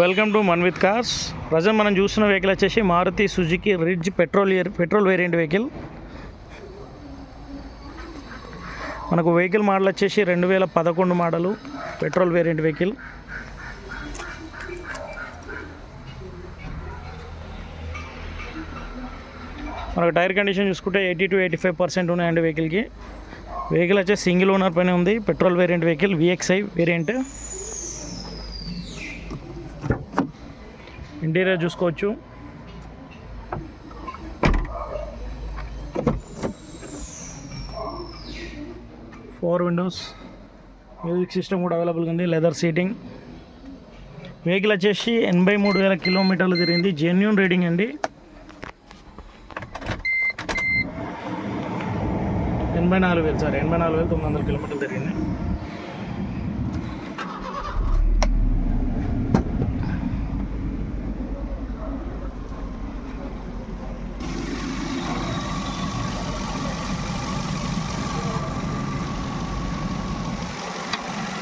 Welcome to man with cars. Present మనం చూస్తున్న vehicle వచ్చేసి Maruti Suzuki Ritz petrol variant vehicle. మనకు వెహికల్ మోడల్ వచ్చేసి 2011 మోడలు పెట్రోల్ వేరియంట్ వెహికల్. మనకు టైర్ కండిషన్ చూసుకుంటే 80 to 85% ఉన్నాయండి వెహికల్కి. వెహికల్ వచ్చేసి సింగిల్ ఓనర్ పైన ఉంది. Petrol variant vehicle VXI variant. Interior చూసుకోవచ్చు. ఫోర్ విండోస్, మ్యూజిక్ సిస్టమ్ కూడా అవైలబుల్గా ఉంది. Leather seating. వెహికల్ వచ్చేసి 83,000 కిలోమీటర్లు తిరిగింది. జెన్యూన్ రీడింగ్ అండి. 84,900 కిలోమీటర్లు తిరిగింది.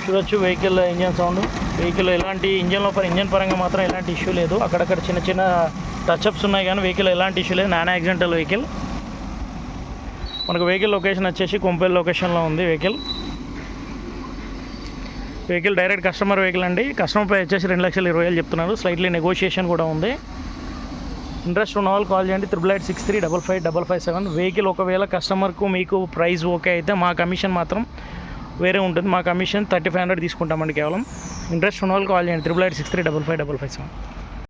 చూడొచ్చు వెహికల్ ఇంజన్ సౌండ్. వెహికల్ ఎలాంటి ఇంజన్ పరంగా మాత్రం ఎలాంటి ఇష్యూ లేదు. అక్కడక్కడ చిన్న చిన్న టచ్అప్స్ ఉన్నాయి కానీ వెహికల్ ఎలాంటి ఇష్యూ లేదు. Non accidental vehicle. మనకు వెహికల్ లొకేషన్ వచ్చేసి కొంపేల్ లొకేషన్లో ఉంది. వెహికల్ డైరెక్ట్ కస్టమర్ వెహికల్ అండి. కస్టమర్ ప్రైస్ వచ్చేసి 2,20,000 చెప్తున్నారు. స్లైట్లీ నెగోషియేషన్ కూడా ఉంది. ఇంట్రెస్ట్ ఉన్న వాళ్ళు కాల్ చేయండి. 8863555557. వెహికల్ ఒకవేళ కస్టమర్కు మీకు ప్రైస్ ఓకే అయితే మా కమిషన్ మాత్రం వేరే ఉంటుంది. మా కమిషన్ 3,500 తీసుకుంటామండి కేవలం. ఇంట్రెస్ట్ ఉన్న వాళ్ళు కాల్ చేయండి. 8863555557.